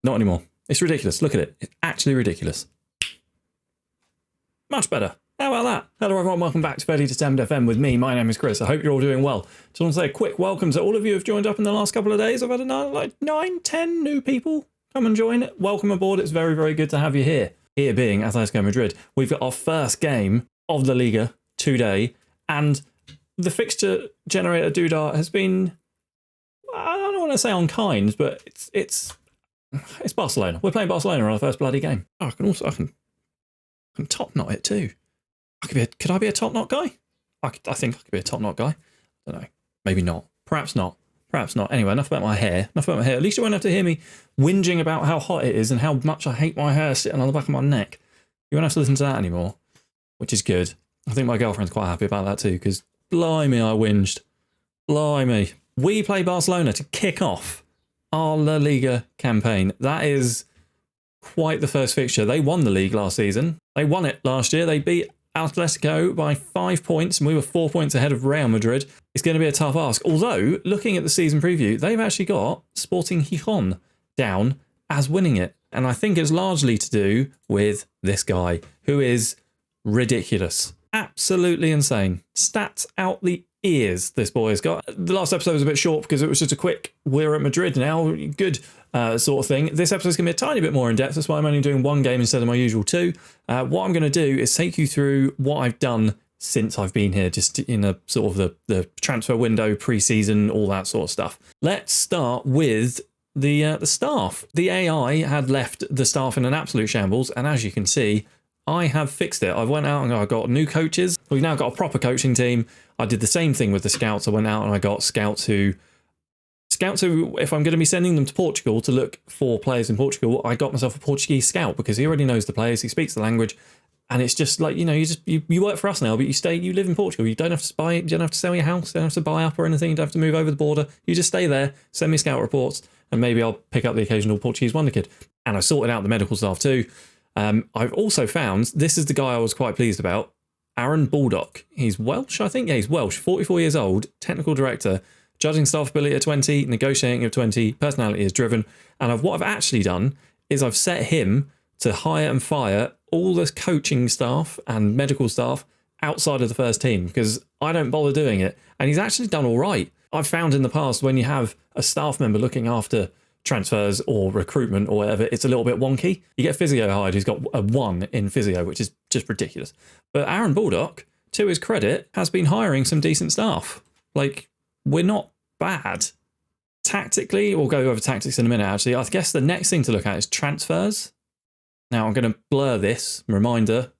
Not anymore. It's ridiculous. Look at it. It's actually ridiculous. Much better. How about that? Hello everyone, welcome back to FairlyDeterminedFM with me. My name is Chris. I hope you're all doing well. Just want to say a quick welcome to all of you who have joined up in the last couple of days. I've had like 9-10 new people come and join. Welcome aboard. It's very, very good to have you here. Here being Atletico Madrid. We've got our first game of the Liga today, and the fixture generator doodah has been, I don't want to say unkind, but it's Barcelona. We're playing Barcelona on our first bloody game. Oh, I can top knot it too. Could I be a top knot guy? I think I could be a top knot guy. I don't know. Maybe not. Perhaps not. Perhaps not. Anyway, enough about my hair. At least you won't have to hear me whinging about how hot it is and how much I hate my hair sitting on the back of my neck. You won't have to listen to that anymore, which is good. I think my girlfriend's quite happy about that too, because blimey, I whinged. Blimey. We play Barcelona to kick off our La Liga campaign. That is quite the first fixture. They won the league last season. They won it last year. They beat Atletico by 5 points, and we were 4 points ahead of Real Madrid. It's going to be a tough ask. Although, looking at the season preview, they've actually got Sporting Gijón down as winning it. And I think it's largely to do with this guy, who is ridiculous. Absolutely insane. Stats out the ears this boy has got. The last episode was a bit short because it was just a quick, we're at Madrid now, good sort of thing. This episode's going to be a tiny bit more in depth. That's why I'm only doing one game instead of my usual two. What I'm going to do is take you through what I've done since I've been here, just in a sort of the transfer window, pre-season, all that sort of stuff. Let's start with the staff. The AI had left the staff in an absolute shambles, and as you can see, I have fixed it. I went out and I got new coaches. We've now got a proper coaching team. I did the same thing with the scouts. I went out and I got scouts who, if I'm going to be sending them to Portugal to look for players in Portugal, I got myself a Portuguese scout because he already knows the players, he speaks the language, and it's just like, you work for us now, but you live in Portugal. You don't have to buy, you don't have to sell your house, you don't have to buy up or anything, you don't have to move over the border. You just stay there, send me scout reports, and maybe I'll pick up the occasional Portuguese wonder kid. And I sorted out the medical staff too. I've also found, this is the guy I was quite pleased about, Aaron Baldock. He's Welsh, I think. Yeah, he's Welsh, 44 years old, technical director, judging staff ability at 20, negotiating at 20, personality is driven. And what I've actually done is I've set him to hire and fire all the coaching staff and medical staff outside of the first team because I don't bother doing it. And he's actually done all right. I've found in the past when you have a staff member looking after transfers or recruitment or whatever, it's a little bit wonky. You get physio hired who's got a 1 in physio, which is just ridiculous. But Aaron Baldock, to his credit, has been hiring some decent staff. Like, we're not bad. Tactically, we'll go over tactics in a minute, actually. I guess the next thing to look at is transfers. Now, I'm going to blur this. Reminder,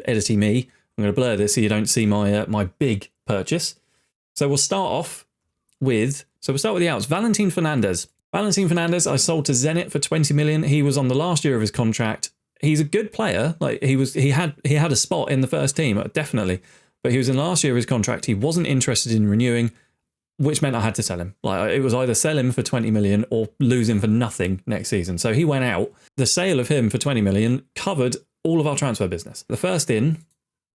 editing me. I'm going to blur this so you don't see my big purchase. So we'll start with the outs. Valentin Fernandez, I sold to Zenit for 20 million. He was on the last year of his contract. He's a good player. Like he had a spot in the first team, definitely. But he was in the last year of his contract. He wasn't interested in renewing, which meant I had to sell him. Like it was either sell him for 20 million or lose him for nothing next season. So he went out. The sale of him for 20 million covered all of our transfer business. The first in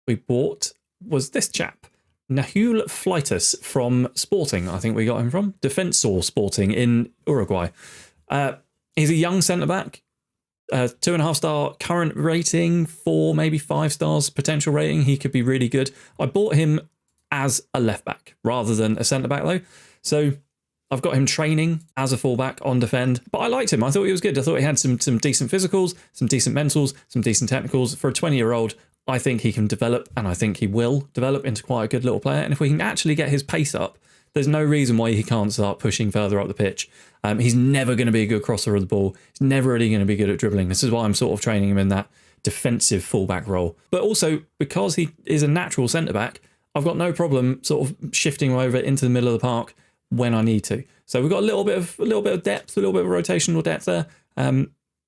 we bought was this chap, Nahul Fleitas from Sporting, I think we got him from. Defensor Sporting in Uruguay. He's a young centre-back, 2.5-star current rating, 4, maybe 5 stars potential rating. He could be really good. I bought him as a left-back rather than a centre-back though. So I've got him training as a fullback on defend, but I liked him. I thought he was good. I thought he had some decent physicals, some decent mentals, some decent technicals. For a 20-year-old, I think he can develop, and I think he will develop into quite a good little player. And if we can actually get his pace up, there's no reason why he can't start pushing further up the pitch. He's never going to be a good crosser of the ball. He's never really going to be good at dribbling. This is why I'm sort of training him in that defensive fullback role. But also, because he is a natural centre-back, I've got no problem sort of shifting him over into the middle of the park when I need to. So we've got a little bit of depth, a little bit of rotational depth there.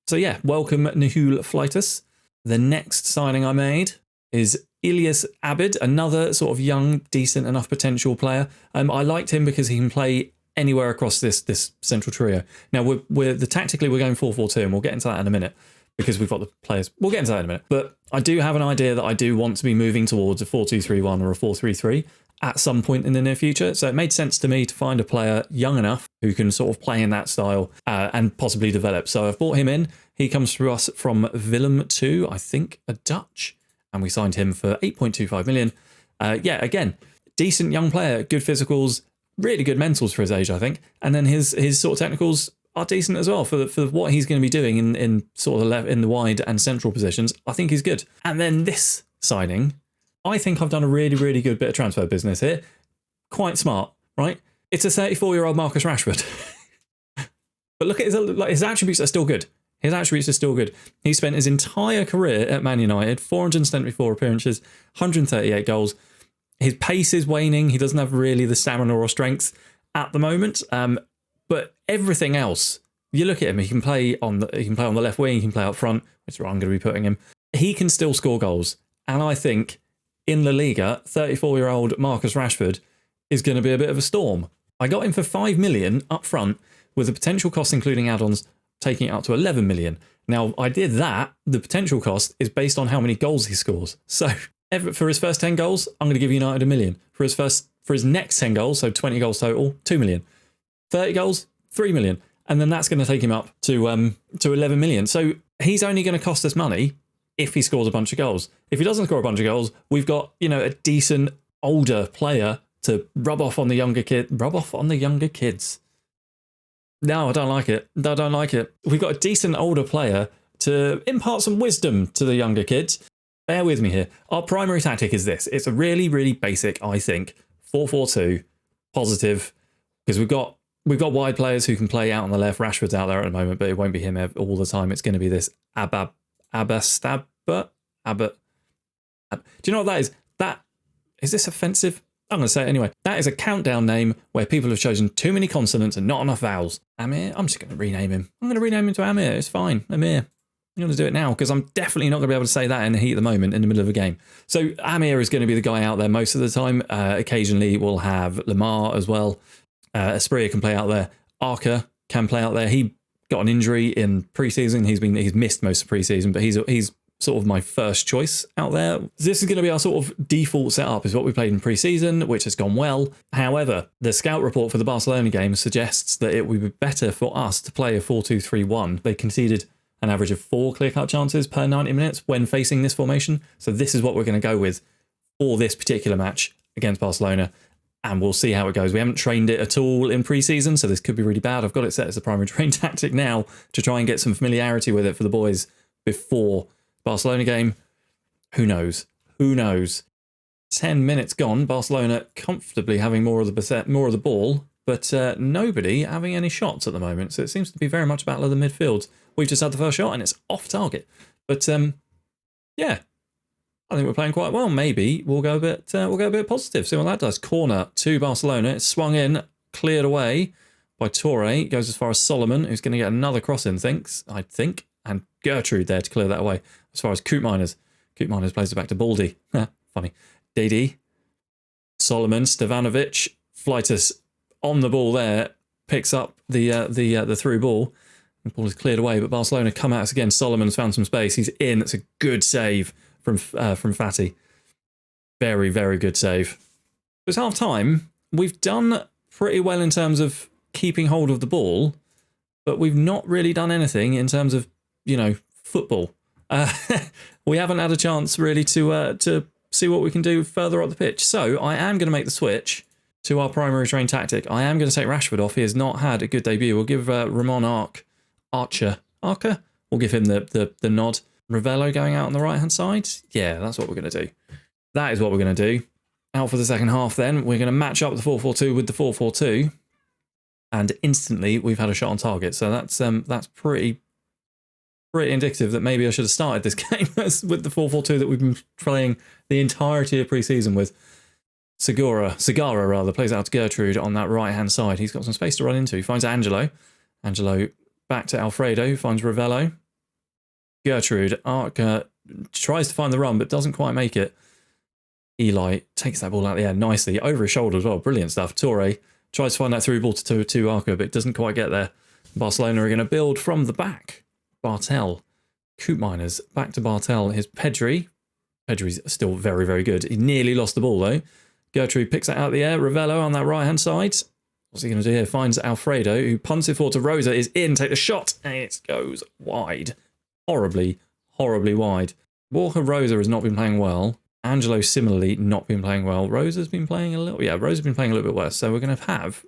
So yeah, welcome Nahul Fleitas. The next signing I made is Ilyas Abid, another sort of young, decent enough potential player. I liked him because he can play anywhere across this central trio. Now tactically we're going 4-4-2, and we'll get into that in a minute because we've got the players. We'll get into that in a minute. But I do have an idea that I do want to be moving towards a 4-2-3-1 or a 4-3-3. at some point in the near future. So it made sense to me to find a player young enough who can sort of play in that style and possibly develop. So I've brought him in. He comes through us from Willem 2, I think, a Dutch, and we signed him for 8.25 million. Yeah, again, decent young player, good physicals, really good mentals for his age, I think. And then his sort of technicals are decent as well for what he's going to be doing in sort of in the wide and central positions. I think he's good. And then this signing, I think I've done a really, really good bit of transfer business here. Quite smart, right? It's a 34-year-old Marcus Rashford. But look at his attributes are still good. His attributes are still good. He spent his entire career at Man United, 474 appearances, 138 goals. His pace is waning. He doesn't have really the stamina or strength at the moment. But everything else, you look at him. He can play on the left wing. He can play up front, which is where I'm going to be putting him. He can still score goals, and I think in La Liga, 34-year-old Marcus Rashford is going to be a bit of a storm. I got him for 5 million up front, with the potential cost including add-ons taking it up to 11 million. Now, I did that. The potential cost is based on how many goals he scores. So for his first 10 goals, I'm going to give United 1 million. For his next 10 goals, so 20 goals total, 2 million. 30 goals, 3 million. And then that's going to take him up to 11 million. So he's only going to cost us money if he scores a bunch of goals. If he doesn't score a bunch of goals, we've got, a decent older player to rub off on the younger kids. No, I don't like it. I don't like it. We've got a decent older player to impart some wisdom to the younger kids. Bear with me here. Our primary tactic is this. It's a really, really basic, I think, 4-4-2, positive, because we've got wide players who can play out on the left. Rashford's out there at the moment, but it won't be him all the time. It's going to be this Abastabba. Do you know what that is? Is this offensive? I'm going to say it anyway. That is a countdown name where people have chosen too many consonants and not enough vowels. Amir? I'm just going to rename him. I'm going to rename him to Amir. It's fine. Amir. I'm going to do it now because I'm definitely not going to be able to say that in the heat of the moment in the middle of a game. So Amir is going to be the guy out there most of the time. Occasionally we'll have Lamar as well. Asprilla can play out there. Arca can play out there. He got an injury in pre-season. He's missed most of pre-season, but he's sort of my first choice out there. This is going to be our sort of default setup, is what we played in pre-season, which has gone well. However, the scout report for the Barcelona game suggests that it would be better for us to play a 4-2-3-1. They conceded an average of 4 clear-cut chances per 90 minutes when facing this formation. So this is what we're going to go with for this particular match against Barcelona, and we'll see how it goes. We haven't trained it at all in pre-season, so this could be really bad. I've got it set as a primary train tactic now to try and get some familiarity with it for the boys before Barcelona game. Who knows? 10 minutes gone. Barcelona comfortably having more of the ball, but nobody having any shots at the moment. So it seems to be very much battle of the midfield. We've just had the first shot and it's off target. But yeah, I think we're playing quite well. Maybe we'll go a bit positive. See what that does. Corner to Barcelona. It's swung in, cleared away by Torre. Goes as far as Solomon, who's going to get another cross in. I think. And Gertrude there to clear that away. As far as Koopmeiners plays it back to Baldy. Funny. Dede, Solomon, Stevanovic, Fleitas on the ball there, picks up the through ball. The ball is cleared away, but Barcelona come at us again. Solomon's found some space. He's in. It's a good save from Fatty. Very, very good save. It's half time. We've done pretty well in terms of keeping hold of the ball, but we've not really done anything in terms of, football. We haven't had a chance really to see what we can do further up the pitch. So I am going to make the switch to our primary train tactic. I am going to take Rashford off. He has not had a good debut. We'll give Ramon Archer. We'll give him the nod. Ravello going out on the right-hand side. Yeah, that's what we're going to do. That is what we're going to do. Out for the second half then. We're going to match up the 4-4-2 with the 4-4-2. And instantly we've had a shot on target. So that's pretty indicative that maybe I should have started this game with the 4-4-2 that we've been playing the entirety of pre-season with. Segara rather, plays out to Gertrude on that right-hand side. He's got some space to run into. He finds Angelo. Angelo back to Alfredo, who finds Ravello. Gertrude, tries to find the run, but doesn't quite make it. Eli takes that ball out of the air nicely, over his shoulder as well. Brilliant stuff. Torre tries to find that through ball to Arca, but doesn't quite get there. Barcelona are going to build from the back. Bartel, Koopmeiners, back to Bartel. Here's Pedri. Pedri's still very, very good. He nearly lost the ball, though. Gertrude picks it out of the air. Ravello on that right-hand side. What's he going to do here? Finds Alfredo, who punts it forward to Rosa. Is in, take the shot, and it goes wide. Horribly, horribly wide. Walker Rosa has not been playing well. Angelo similarly not been playing well. Rosa's been playing a little... Yeah, Rosa's been playing a little bit worse. So we're going to have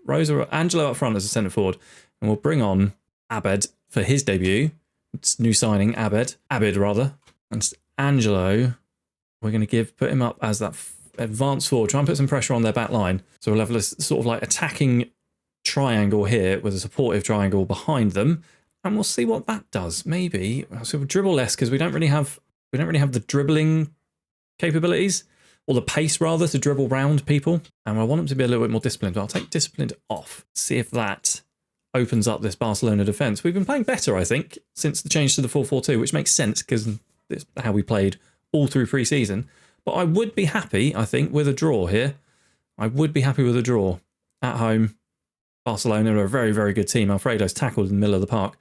Angelo up front as a centre forward, and we'll bring on Abed for his debut. It's new signing, Abed, rather. And Angelo, we're going to put him up as that advanced forward, try and put some pressure on their back line. So we'll have a sort of like attacking triangle here with a supportive triangle behind them, and we'll see what that does. Maybe so we'll dribble less because we don't really have the dribbling capabilities, or the pace rather, to dribble round people. And I want them to be a little bit more disciplined. I'll take disciplined off. See if that opens up this Barcelona defence. We've been playing better, I think, since the change to the 4-4-2, which makes sense because it's how we played all through pre-season. But I would be happy, I think, with a draw here. I would be happy with a draw at home. Barcelona are a very, very good team. Alfredo's tackled in the middle of the park.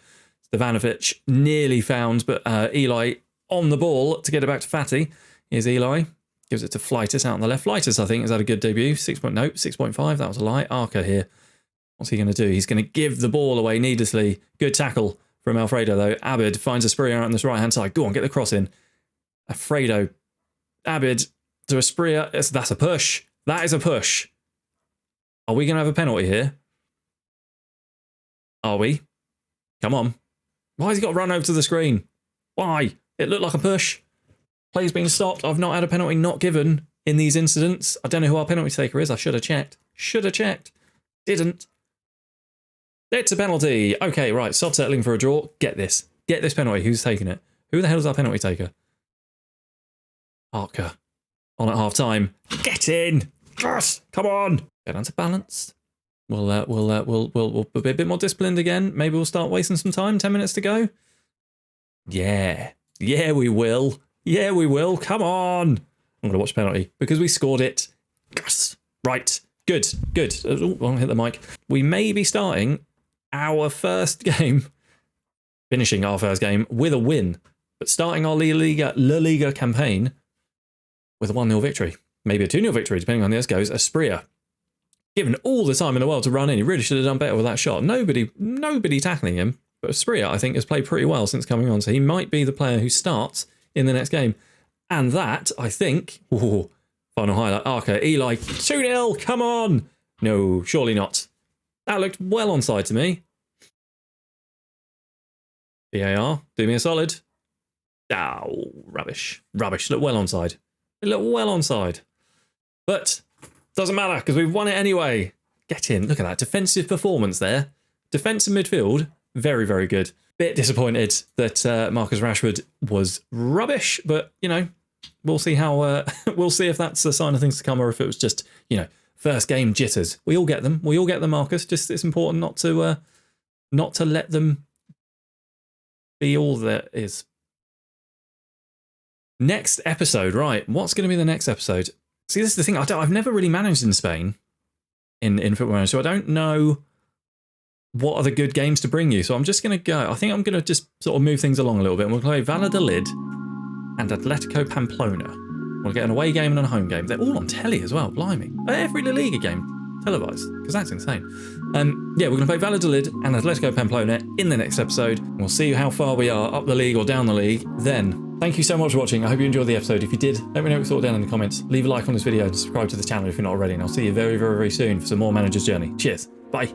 Stevanovic nearly found, but Eli on the ball to get it back to Fatty. Here's Eli. Gives it to Fleitas out on the left. Fleitas, I think, has had a good debut. 6.5. That was a lie. Arca here. What's he going to do? He's going to give the ball away needlessly. Good tackle from Alfredo, though. Abid finds Asprilla on this right-hand side. Go on, get the cross in. Alfredo. Abid to Asprilla. That's a push. That is a push. Are we going to have a penalty here? Are we? Come on. Why has he got to run over to the screen? Why? It looked like a push. Play's been stopped. I've not had a penalty not given in these incidents. I don't know who our penalty taker is. I should have checked. Didn't. It's a penalty. Okay, right. Sod settling for a draw. Get this. Get this penalty. Who's taking it? Who the hell is our penalty taker? Arca. On at half time. Get in. Yes. Come on. Get down to balance. We'll be a bit more disciplined again. Maybe we'll start wasting some time. 10 minutes to go. Yeah. Yeah, we will. Yeah, we will. Come on. I'm going to watch penalty because we scored it. Yes. Right. Good. Oh, I'll hit the mic. We may be starting our first game, finishing our first game with a win, but starting our La Liga campaign with a 1-0 victory. Maybe a 2-0 victory, depending on how this goes. Asprilla, given all the time in the world to run in, he really should have done better with that shot. Nobody tackling him, but Asprilla, I think, has played pretty well since coming on, so he might be the player who starts in the next game. And that, I think... Ooh, final highlight. Arca, Eli, 2-0, come on! No, surely not. That looked well onside to me. VAR, do me a solid. Oh, rubbish. Looked well onside. It looked well onside. But, doesn't matter, because we've won it anyway. Get in. Look at that. Defensive performance there. Defensive midfield, very, very good. Bit disappointed that Marcus Rashford was rubbish, but, you know, we'll see how we'll see if that's a sign of things to come, or if it was just, you know, first game jitters. We all get them, Marcus. Just it's important not to let them be all there is. Next episode, right? What's going to be the next episode? See, this is the thing. I've never really managed in Spain in Football Manager, so I don't know what are the good games to bring you. So I'm just going to go. I think I'm going to just sort of move things along a little bit. And we'll play Valladolid and Atletico Pamplona. We'll get an away game and a home game. They're all on telly as well, blimey. Every La Liga game televised, because that's insane. Yeah, we're going to play Valladolid and Atletico Pamplona in the next episode. We'll see how far we are up the league or down the league then. Thank you so much for watching. I hope you enjoyed the episode. If you did, let me know what you thought down in the comments. Leave a like on this video and subscribe to the channel if you're not already. And I'll see you very, very, very soon for some more Manager's Journey. Cheers. Bye.